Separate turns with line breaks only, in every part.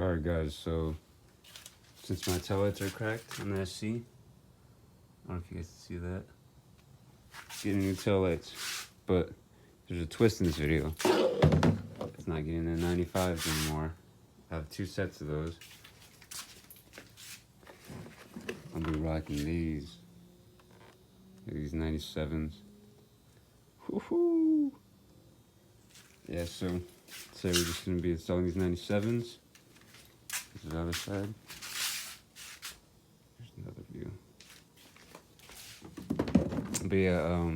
Alright guys, so since my taillights are cracked on the SC, I don't know if you guys can see that, getting new taillights, but there's a twist in this video. It's not getting the 95s anymore. I have 2 sets of those. I'll be rocking these 97s. Woohoo! Yeah, so we're just gonna be installing these 97s. This is the other side. There's another view. But yeah,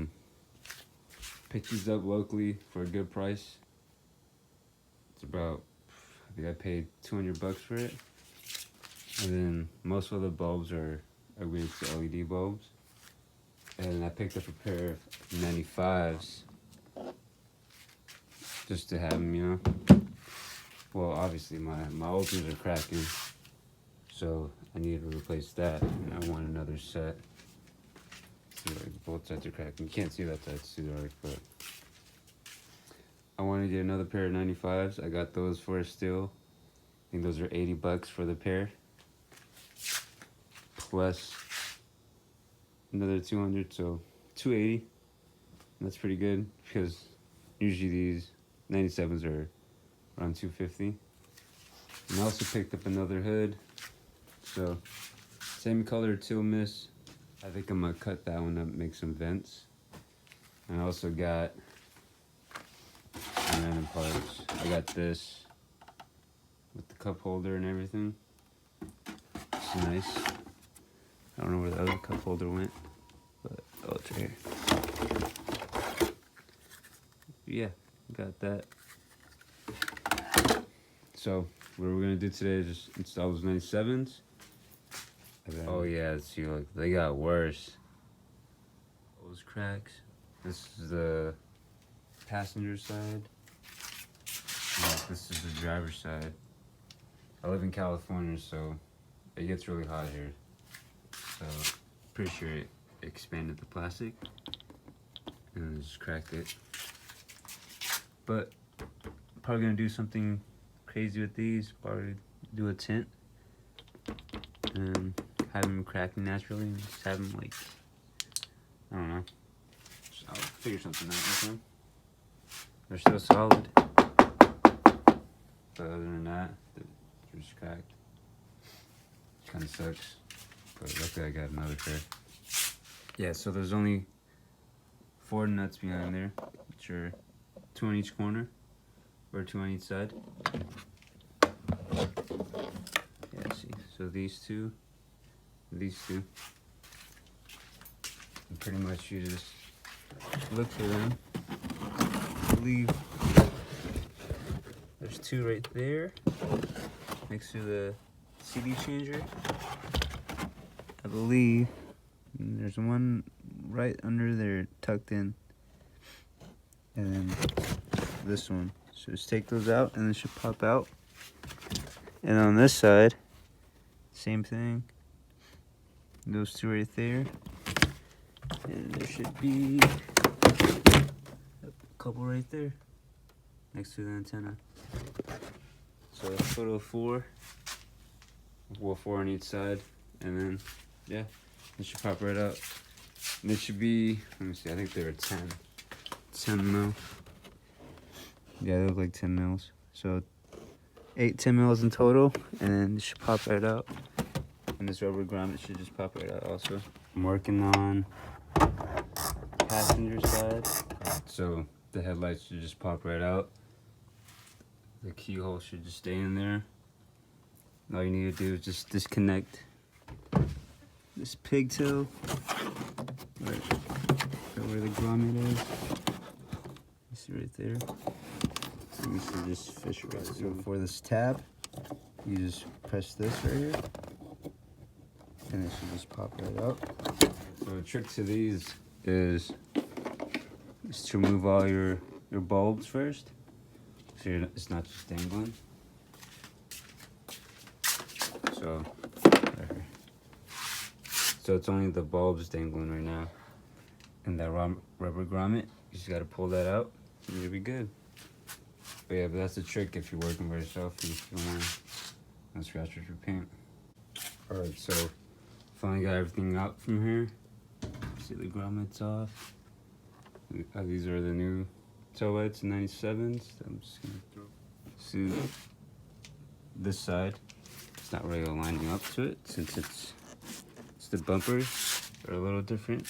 picked these up locally for a good price. It's about, I think I paid 200 bucks for it. And then most of the bulbs are against the LED bulbs. And I picked up a pair of 95s just to have them, you know. Well, obviously my old ones are cracking, so I needed to replace that, and I want another set. See, like both sides are cracking. You can't see that side, it's too dark, but I wanted to get another pair of 95s. I got those for a steal. I think those are 80 bucks for the pair, plus another 200, so 280. And that's pretty good because usually these 97s are around 250. And I also picked up another hood, so same color teal mist. I think I'm gonna cut that one up, make some vents. And I also got some random parts. I got this with the cup holder and everything. It's nice. I don't know where the other cup holder went, but oh, it's right here. Yeah, got that. So what we're gonna do today is just install those 97s. Oh yeah, see, look, they got worse. Those cracks. This is the passenger side. Yeah, this is the driver's side. I live in California, so it gets really hot here. So pretty sure it expanded the plastic and just cracked it. But probably gonna do something crazy with these. Probably do a tint and have them cracking naturally, and just have them, like, I don't know. I'll figure something out with them. They're still solid, but other than that, they're just cracked. Kind of sucks, but luckily I got another pair. Yeah, so there's only 4 nuts behind there, which are 2 on each corner, or 2 on each side. Yeah, see, so these two, and pretty much you just look for them. I believe there's 2 right there, next to the CD changer. I believe there's one right under there, tucked in. And then this one. So just take those out and it should pop out. And on this side, same thing. Those 2 right there. And there should be a couple right there, next to the antenna. So a total of 4. Well, 4 on each side. And then, yeah, it should pop right out. And it should be, let me see, I think they were 10 mil. Yeah, they look like 10 mils. So 8 10 mils in total, and then it should pop right out. And this rubber grommet should just pop right out also. I'm working on passenger side, so the headlights should just pop right out. The keyhole should just stay in there. All you need to do is just disconnect this pigtail right where the grommet is. You see right there. So you should just fish it right. So for this tab, you just press this right here, and it should just pop right out. So the trick to these is to remove all your bulbs first, so it's not just dangling. So it's only the bulbs dangling right now, and that rubber grommet, you just gotta pull that out, and you'll be good. But yeah, but that's the trick if you're working by yourself and if you want to scratch with your paint. Alright, so finally got everything out from here. See the grommets off. These are the new taillights, 97s. I'm just gonna throw. See this side, it's not really lining up to it since it's the bumpers are a little different,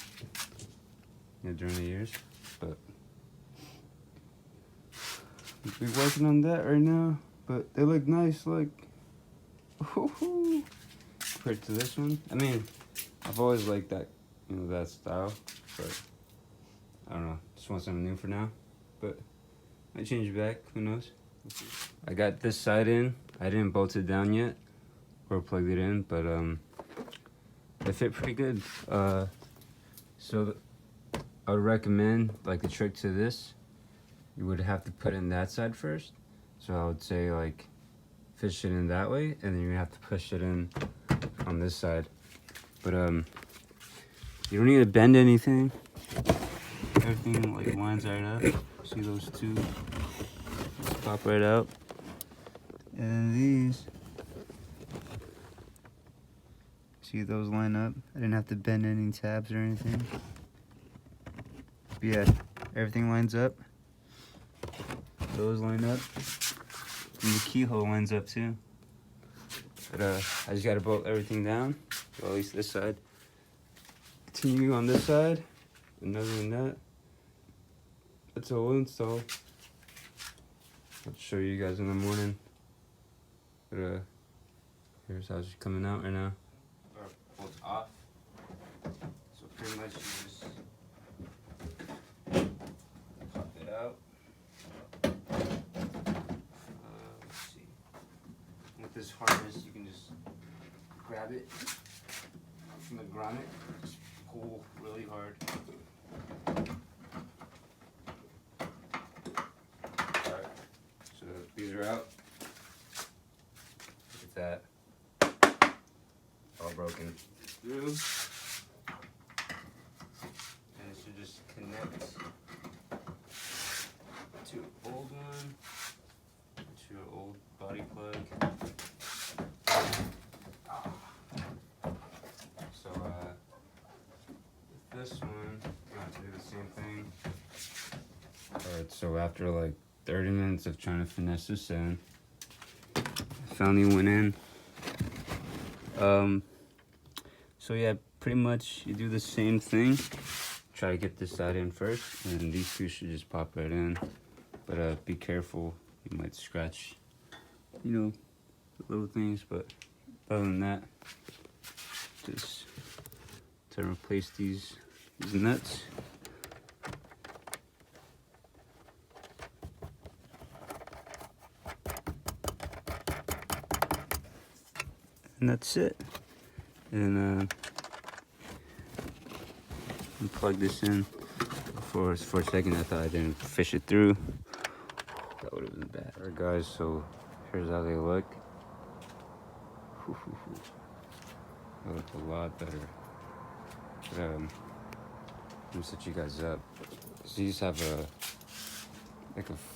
you know, during the years, but we're working on that right now. But they look nice, like compared to this one. I mean, I've always liked that, you know, that style, but I don't know, just want something new for now. But I change it back, who knows. I got this side in. I didn't bolt it down yet or plugged it in, but it fit pretty good. So I would recommend, like, the trick to this, you would have to put in that side first. So I would say, like, fish it in that way, and then you have to push it in on this side. But you don't need to bend anything. Everything, like, lines right up. See those two just pop right out. And these, see those line up? I didn't have to bend any tabs or anything. But yeah, everything lines up. Those line up. And the keyhole lines up too. But I just gotta bolt everything down. Well, at least this side. Continue on this side. And other than that, that's a whole install. I'll show you guys in the morning. But here's how it's coming out right now. Bolts off. So pretty much you just pop it out. Let's see. With this harness, you can just grab it from the grommet, just pull really hard. Alright, so these are out. Look at that. All broken through. And it should just connect to an old one, to an old body plug. So with this one, you have to do the same thing. Alright, so after like 30 minutes of trying to finesse this in, I finally went in. So yeah, pretty much you do the same thing. Try to get this side in first, and these two should just pop right in. But be careful, you might scratch, you know, the little things. But other than that, just to replace these nuts. And that's it. And plug this in. For a second, I thought I didn't fish it through. That would have been bad. Alright, guys. So here's how they look. They look a lot better. But, let me set you guys up. So these have a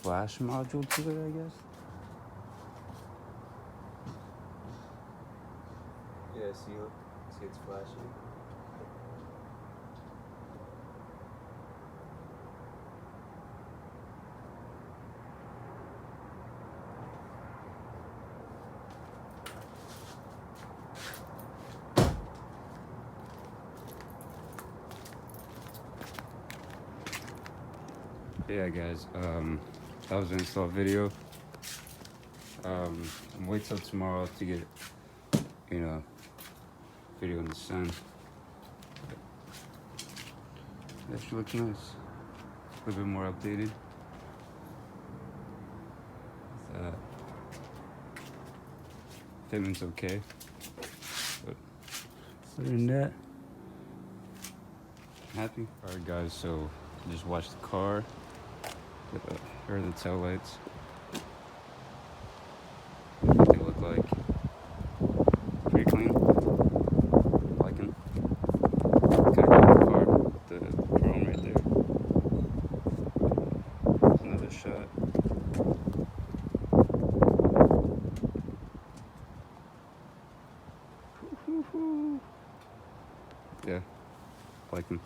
flash module to it, I guess. Yeah, see it's flashing. Yeah, guys, that was the install video. Wait till tomorrow to get, you know, video in the sun. That should look nice. A little bit more updated. Fitment's okay. But other than that, I'm happy. Alright, guys, so just watch the car. Here are the taillights. They look like pretty clean. Liking. Kind of got the car, the chrome right there. There's another shot.
Yeah, liking